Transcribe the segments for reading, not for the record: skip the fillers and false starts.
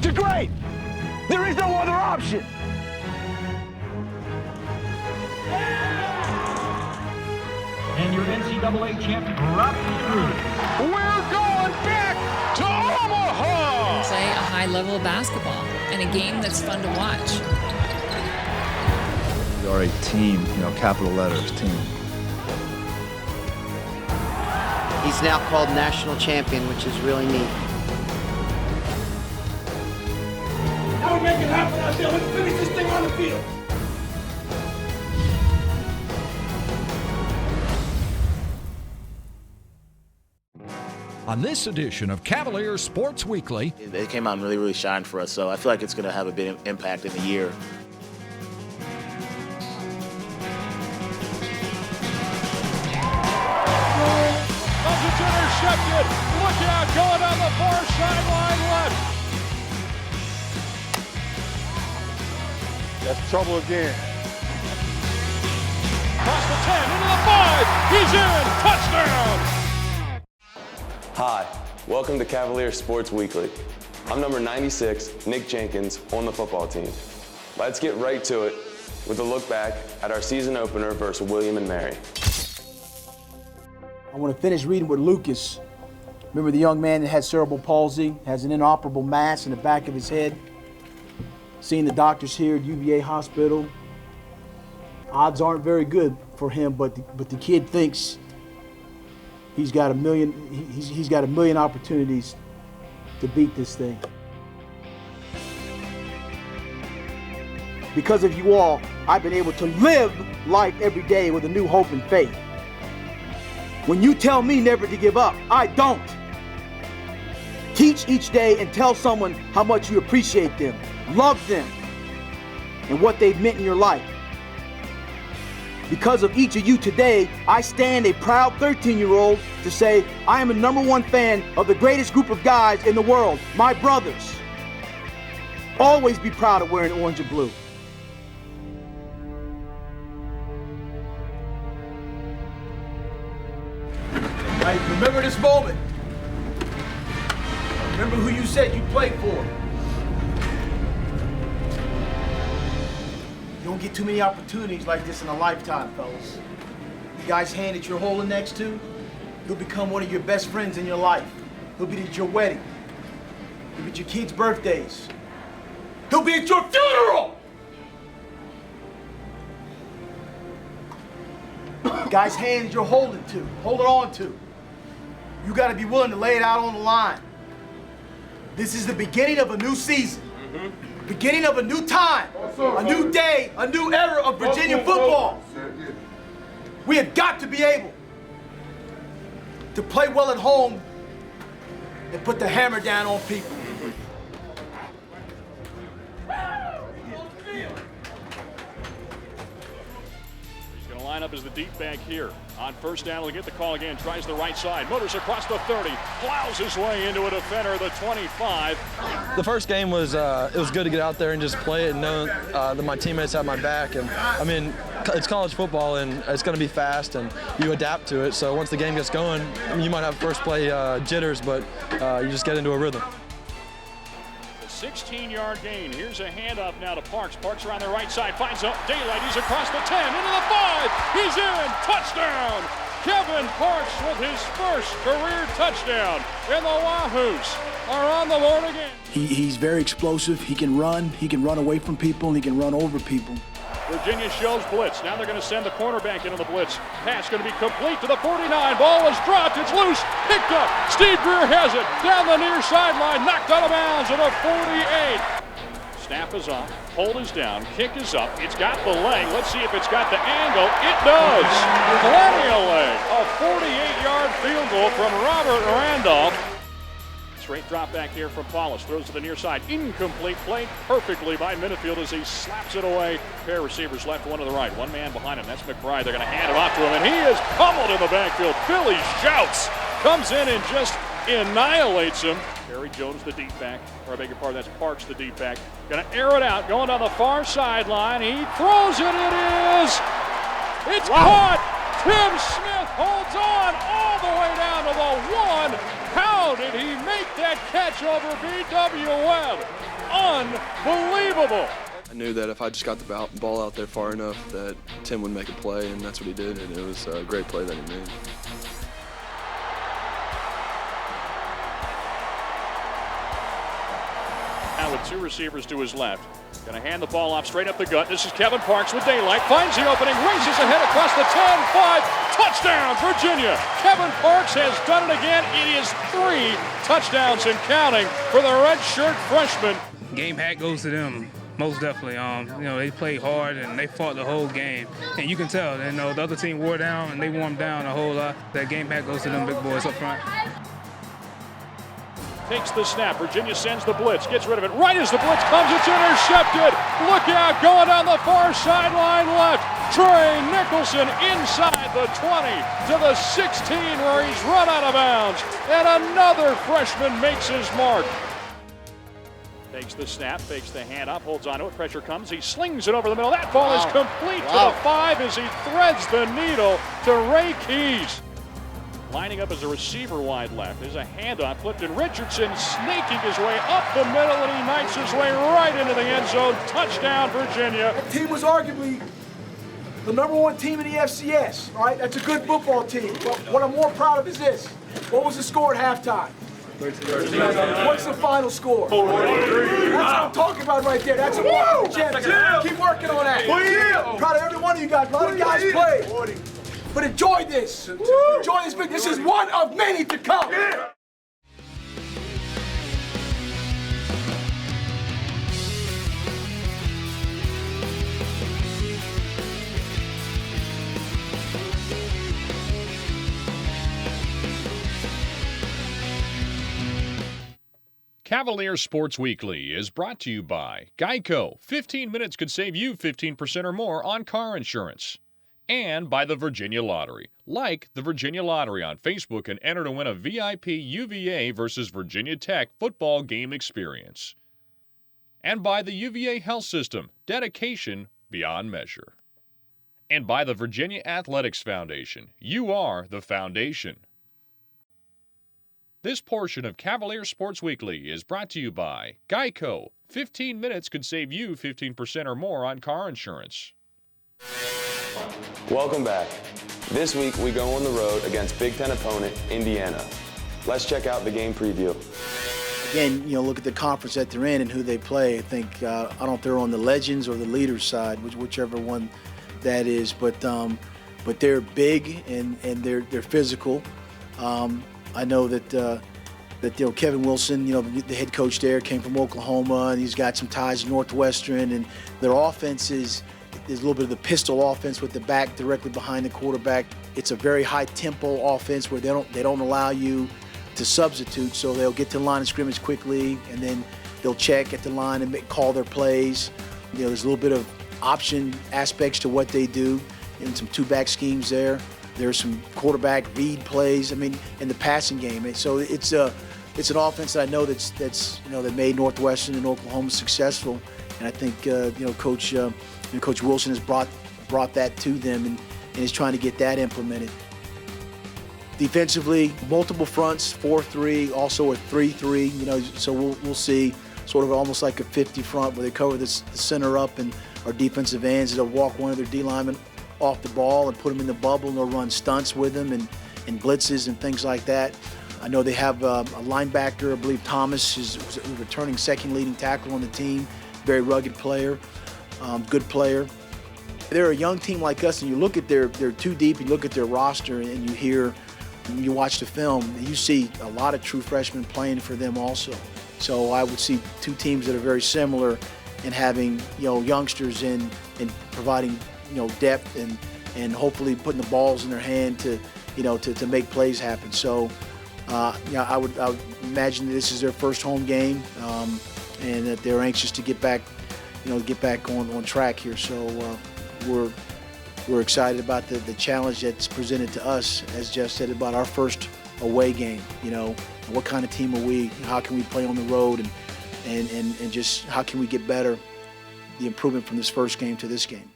to great. There is no other option. And your NCAA champ dropped through. We're going back to Omaha. Play a high level of basketball and a game that's fun to watch. We are a team, capital letters, team. He's now called national champion, which is really neat. Now we make it happen out there. Let's finish this thing on the field. On this edition of Cavalier Sports Weekly, they came out and really shined for us, so I feel like it's going to have a big impact in the year. It's intercepted. Look out, going down the far sideline left. That's trouble again. Across the 10, into the 5. He's in. Touchdown. Hi, welcome to Cavalier Sports Weekly. I'm number 96, Nick Jenkins, on the football team. Let's get right to it with a look back at our season opener versus William and Mary. I want to finish reading with Lucas. Remember the young man that had cerebral palsy, has an inoperable mass in the back of his head? Seeing the doctors here at UVA Hospital, odds aren't very good for him, but the kid thinks he's got a million opportunities to beat this thing. Because of you all, I've been able to live life every day with a new hope and faith. When you tell me never to give up, I don't. Teach each day and tell someone how much you appreciate them, love them, and what they've meant in your life. Because of each of you today, I stand a proud 13-year-old to say I am a #1 fan of the greatest group of guys in the world, my brothers. Always be proud of wearing orange and blue. Right, remember this moment. Remember who you said you played for. You don't get too many opportunities like this in a lifetime, fellas. The guy's hand that you're holding next to, he'll become one of your best friends in your life. He'll be at your wedding. He'll be at your kids' birthdays. He'll be at your funeral! The guy's hand you're holding on to. You gotta be willing to lay it out on the line. This is the beginning of a new season. Beginning of a new time, a new day, a new era of Virginia football. We have got to be able to play well at home and put the hammer down on people. He's going to line up as the deep back here. On first down, he'll get the call again. Tries the right side. Motors across the 30. Plows his way into a defender, the 25. The first game was it was good to get out there and just play it and know that my teammates have my back. And I mean, it's college football and it's going to be fast and you adapt to it. So once the game gets going, you might have first play jitters, but you just get into a rhythm. 16-yard gain. Here's a handoff now to Parks. Parks around the right side. Finds up daylight. He's across the 10. Into the 5. He's in. Touchdown. Kevin Parks with his first career touchdown. And the Wahoos are on the board again. He's very explosive. He can run away from people, and he can run over people. Virginia shows blitz. Now they're going to send the cornerback into the blitz. Pass going to be complete to the 49. Ball is dropped. It's loose. Picked up. Steve Greer has it. Down the near sideline. Knocked out of bounds at a 48. Snap is up. Hold is down. Kick is up. It's got the leg. Let's see if it's got the angle. It does. Plenty of leg. A 48-yard field goal from Robert Randolph. Straight drop back here from Paulus. Throws to the near side. Incomplete. Played perfectly by Minifield as he slaps it away. Pair of receivers left, one to the right. One man behind him. That's McBride. They're going to hand it off to him, and he is pummeled in the backfield. Billy shouts. Comes in and just annihilates him. Barry Jones, the deep back. Or I beg your pardon, that's Parks, the deep back. Going to air it out. Going down the far sideline. He throws it. It is. It's caught. Tim Smith holds on all the way down to the 1. How did he make that catch over B.W. Webb? Unbelievable. I knew that if I just got the ball out there far enough that Tim would make a play, and that's what he did, and it was a great play that he made. Now with two receivers to his left. Going to hand the ball off straight up the gut. This is Kevin Parks with daylight. Finds the opening, races ahead across the 10-5. Touchdown, Virginia. Kevin Parks has done it again. It is 3 touchdowns and counting for the redshirt freshman. Game hat goes to them, most definitely. They played hard and they fought the whole game. And you can tell, the other team wore down and they warmed down a whole lot. That game hat goes to them big boys up front. Takes the snap. Virginia sends the blitz. Gets rid of it. Right as the blitz comes, it's intercepted. Look out, going down the far sideline left. Trey Nicholson inside the 20 to the 16 where he's run out of bounds. And another freshman makes his mark. Takes the snap, fakes the handoff, holds on to it. Pressure comes. He slings it over the middle. That ball is complete to the 5 as he threads the needle to Ray Keys. Lining up as a receiver wide left. There's a handoff. Clifton Richardson snaking his way up the middle, and he knifes his way right into the end zone. Touchdown, Virginia. That team was arguably the #1 team in the FCS, right? That's a good football team. But what I'm more proud of is this. What was the score at halftime? What's the final score? 43. That's what I'm talking about right there. That's a walk championship. Keep working on that. Proud of every one of you guys. A lot of guys played. But enjoy this. Enjoy this. This is one of many to come. Cavalier Sports Weekly is brought to you by Geico. 15 minutes could save you 15% or more on car insurance. And by the Virginia Lottery. Like the Virginia Lottery on Facebook and enter to win a VIP UVA versus Virginia Tech football game experience. And by the UVA Health System, dedication beyond measure. And by the Virginia Athletics Foundation. You are the foundation. This portion of Cavalier Sports Weekly is brought to you by Geico. 15 minutes could save you 15% or more on car insurance. Welcome back. This week we go on the road against Big Ten opponent Indiana. Let's check out the game preview. Again, look at the conference that they're in and who they play. I think I don't know if they're on the Legends or the Leaders side, whichever one that is. But they're big and they're physical. I know that Kevin Wilson, the head coach there, came from Oklahoma and he's got some ties to Northwestern, and their offense is. There's a little bit of the pistol offense with the back directly behind the quarterback. It's a very high tempo offense where they don't allow you to substitute, so they'll get to the line of scrimmage quickly and then they'll check at the line and call their plays. There's a little bit of option aspects to what they do and some two-back schemes there. There's some quarterback read plays. in the passing game. So it's an offense that I know that made Northwestern and Oklahoma successful, and I think Coach Wilson has brought that to them and is trying to get that implemented. Defensively, multiple fronts, 4-3, also a 3-3. So we'll see sort of almost like a 50 front where they cover the center up and our defensive ends. They'll walk one of their D linemen off the ball and put them in the bubble, and they'll run stunts with them and blitzes and things like that. I know they have a linebacker, I believe Thomas is a returning second leading tackle on the team, very rugged player. Good player. They're a young team like us, and you look at they're too deep. You look at their roster, and you watch the film. You see a lot of true freshmen playing for them also. So I would see two teams that are very similar in having youngsters and providing depth and hopefully putting the balls in their hand to make plays happen. So I would imagine that this is their first home game, and that they're anxious to get back on track here. So we're excited about the challenge that's presented to us, as Jeff said, about our first away game. What kind of team are we? How can we play on the road, and just how can we get better? The improvement from this first game to this game.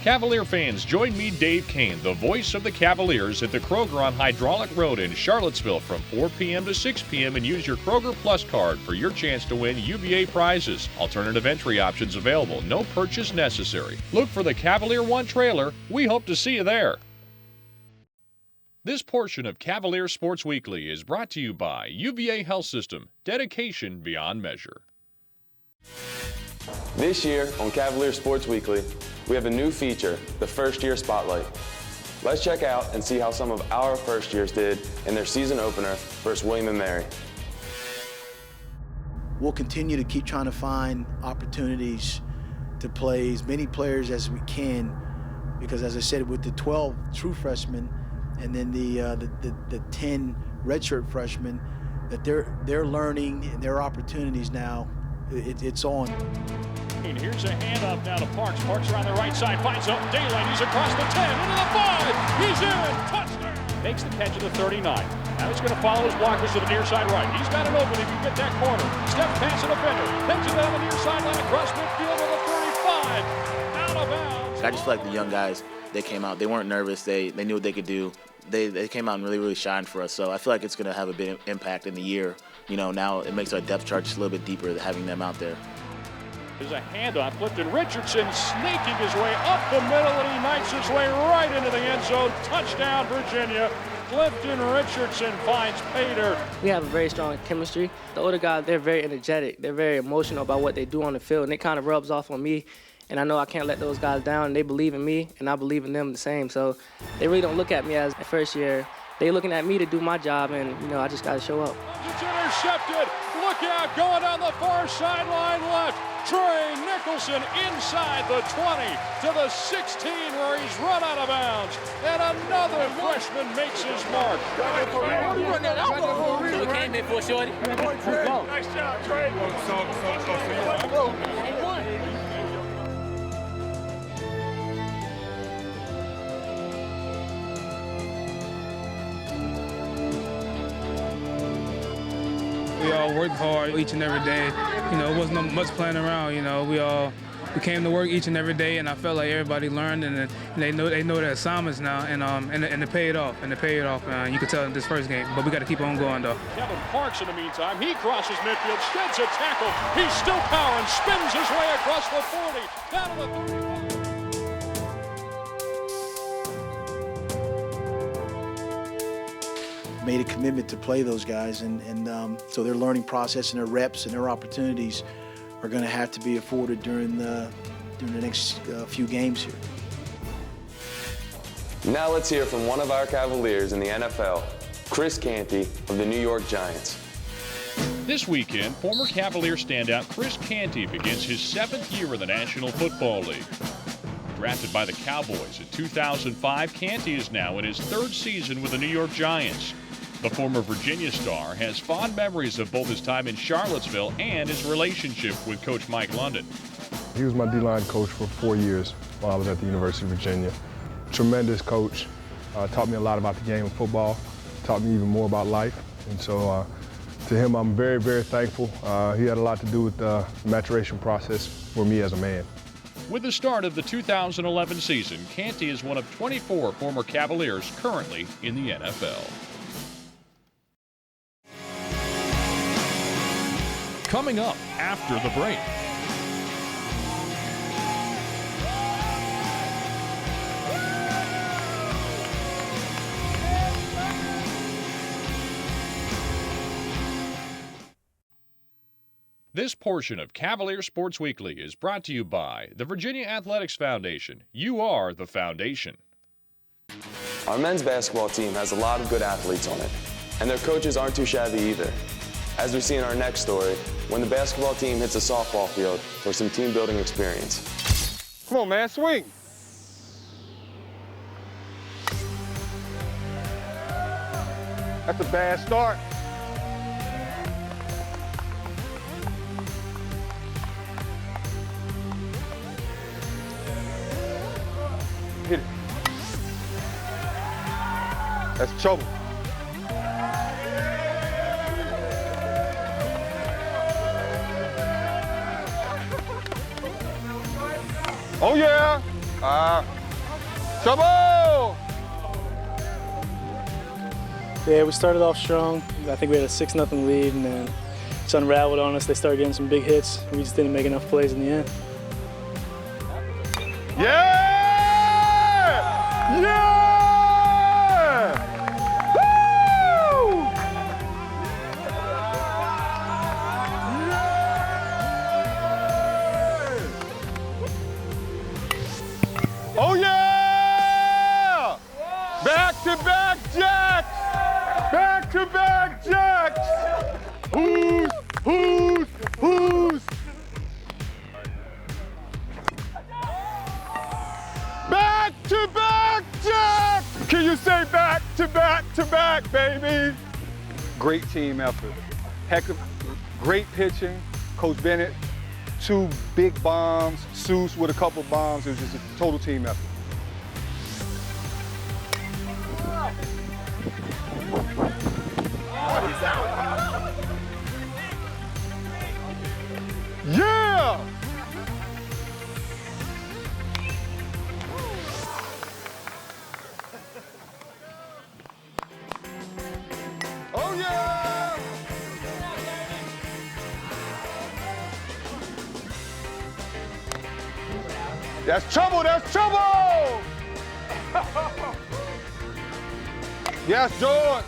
Cavalier fans, join me, Dave Kane, the voice of the Cavaliers, at the Kroger on Hydraulic Road in Charlottesville from 4 p.m. to 6 p.m. and use your Kroger Plus card for your chance to win UVA prizes. Alternative entry options available. No purchase necessary. Look for the Cavalier One trailer. We hope to see you there. This portion of Cavalier Sports Weekly is brought to you by UVA Health System. Dedication beyond measure. This year on Cavalier Sports Weekly, we have a new feature, the First Year Spotlight. Let's check out and see how some of our first years did in their season opener versus William & Mary. We'll continue to keep trying to find opportunities to play as many players as we can, because as I said, with the 12 true freshmen and then the 10 redshirt freshmen, that they're learning and their opportunities now, it's on. Here's a handoff now to Parks. Parks around the right side, finds up daylight. He's across the 10, into the 5. He's in. Touchdown. Makes the catch at the 39. Now he's going to follow his blockers to the near side right. He's got an opening. You get that corner. Step past an defender. Takes it down the near sideline across midfield to the 35. Out of bounds. I just feel like the young guys, they came out. They weren't nervous. They knew what they could do. They came out and really shined for us. So I feel like it's going to have a big impact in the year. You know, now it makes our depth chart just a little bit deeper having them out there. There's a handoff. Clifton Richardson snaking his way up the middle, and he knifes his way right into the end zone. Touchdown, Virginia. Clifton Richardson finds Pater. We have a very strong chemistry. The older guys, they're very energetic. They're very emotional about what they do on the field, and it kind of rubs off on me. And I know I can't let those guys down. They believe in me, and I believe in them the same. So they really don't look at me as a first year. They're looking at me to do my job, and, you know, I just got to show up. It's intercepted. Look out, going down the far sideline left. Trey Nicholson inside the 20 to the 16 where he's run out of bounds. And another freshman makes his mark. So we came in for shorty. Nice job, Trey. We all worked hard each and every day. You know, it wasn't much playing around. You know, we came to work each and every day, and I felt like everybody learned, and they know their assignments now, and it paid off. And it paid off. You could tell in this first game, but we got to keep on going though. Kevin Parks, in the meantime, he crosses midfield, sheds a tackle. He's still powering, spins his way across the 40, down to the 35. Made a commitment to play those guys, and so their learning process and their reps and their opportunities are going to have to be afforded during the next few games here. Now let's hear from one of our Cavaliers in the NFL, Chris Canty of the New York Giants. This weekend, former Cavalier standout Chris Canty begins his 7th year in the National Football League. Drafted by the Cowboys in 2005, Canty is now in his 3rd season with the New York Giants. The former Virginia star has fond memories of both his time in Charlottesville and his relationship with Coach Mike London. He was my D-line coach for 4 years while I was at the University of Virginia. Tremendous coach, taught me a lot about the game of football, taught me even more about life. And so to him, I'm very, very thankful. He had a lot to do with the maturation process for me as a man. With the start of the 2011 season, Canty is one of 24 former Cavaliers currently in the NFL. Coming up after the break. This portion of Cavalier Sports Weekly is brought to you by the Virginia Athletics Foundation. You are the foundation. Our men's basketball team has a lot of good athletes on it, and their coaches aren't too shabby either. As we see in our next story, when the basketball team hits a softball field for some team building experience. Come on, man, swing. That's a bad start. Hit it. That's trouble. Oh yeah, Trouble! Yeah, we started off strong. I think we had a 6-0 lead, and then it's unraveled on us. They started getting some big hits. We just didn't make enough plays in the end. Yeah! Yeah! Woo! Oh yeah! Back-to-back jacks! Back-to-back jacks! Who's? Back-to-back jacks! Can you say back-to-back, baby? Great team effort. Heck of great pitching. Coach Bennett, 2 big bombs. Seuss with a couple bombs. It was just a total team effort. Yeah! Oh yeah! That's trouble, that's trouble! Yes, George.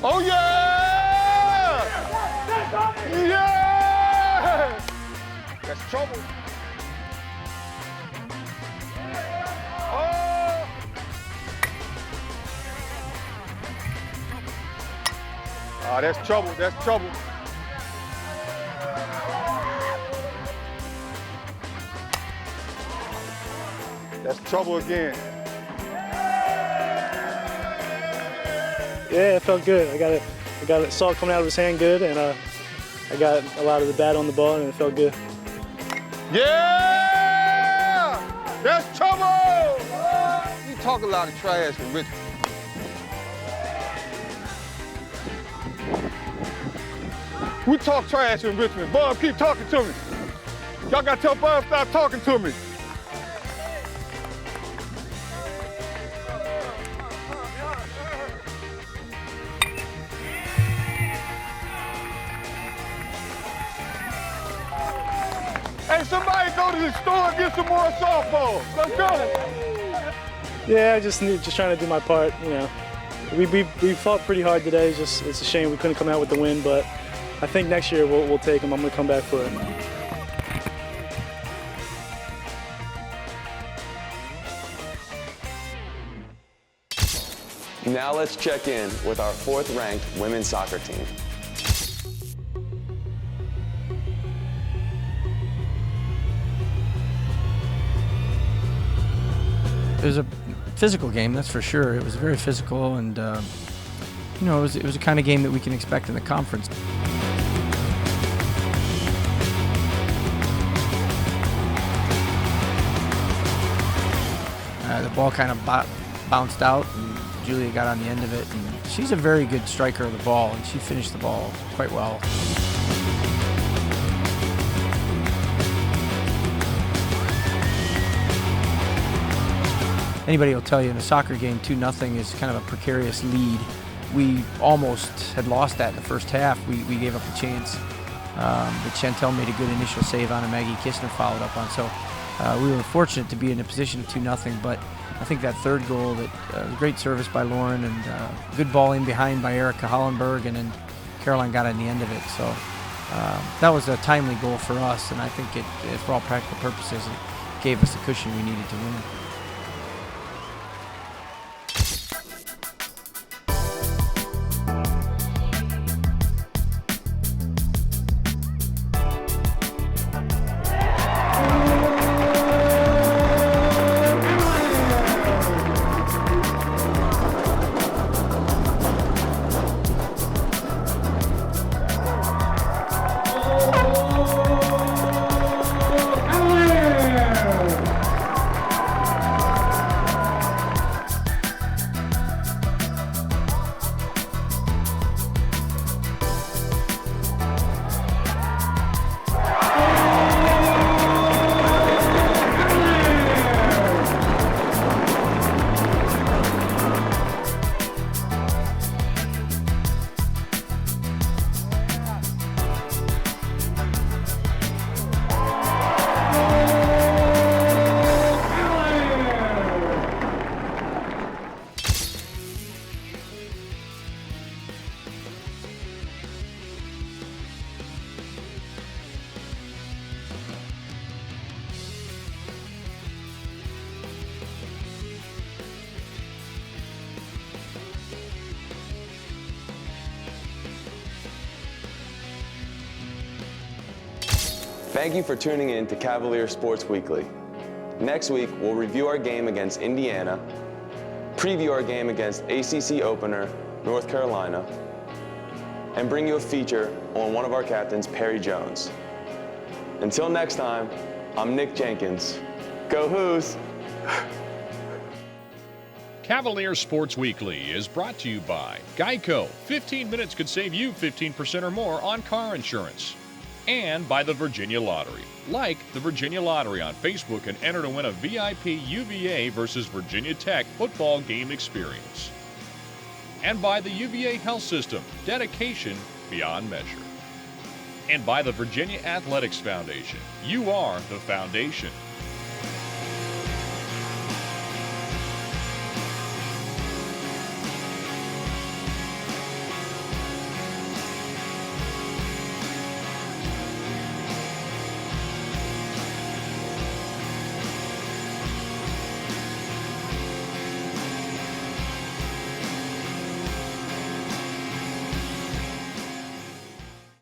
Oh yeah! Yeah! That's trouble. Oh! Ah, that's trouble, that's trouble. That's trouble again. Yeah, it felt good. I got it, saw it coming out of his hand good, and I got a lot of the bat on the ball, and it felt good. Yeah! That's trouble! You talk a lot of trash in Richmond. We talk trash in Richmond. Bub, keep talking to me. Y'all gotta tell Bub stop talking to me. Hey, somebody go to the store and get some more softballs. Let's go. Yeah, just trying to do my part. You know, we fought pretty hard today. It's a shame we couldn't come out with the win, but I think next year we'll take them. I'm gonna come back for it. Now let's check in with our 4th-ranked women's soccer team. It was a physical game, that's for sure. It was very physical, and you know, it was a kind of game that we can expect in the conference. The ball kind of bounced out, and Julia got on the end of it. And she's a very good striker of the ball, and she finished the ball quite well. Anybody will tell you in a soccer game, 2-0 is kind of a precarious lead. We almost had lost that in the first half. We gave up a chance. But Chantel made a good initial save on, and Maggie Kistner followed up on. So we were fortunate to be in a position of 2-0, but I think that third goal, that great service by Lauren, and good ball in behind by Erica Hollenberg, and then Caroline got on the end of it. So that was a timely goal for us, and I think it, for all practical purposes, it gave us the cushion we needed to win. Thank you for tuning in to Cavalier Sports Weekly. Next week, we'll review our game against Indiana, preview our game against ACC opener North Carolina, and bring you a feature on one of our captains, Perry Jones. Until next time, I'm Nick Jenkins. Go Hoos! Cavalier Sports Weekly is brought to you by Geico. 15 minutes could save you 15% or more on car insurance. And by the Virginia Lottery. Like the Virginia Lottery on Facebook and enter to win a VIP UVA versus Virginia Tech football game experience. And by the UVA Health System, dedication beyond measure. And by the Virginia Athletics Foundation. You are the foundation.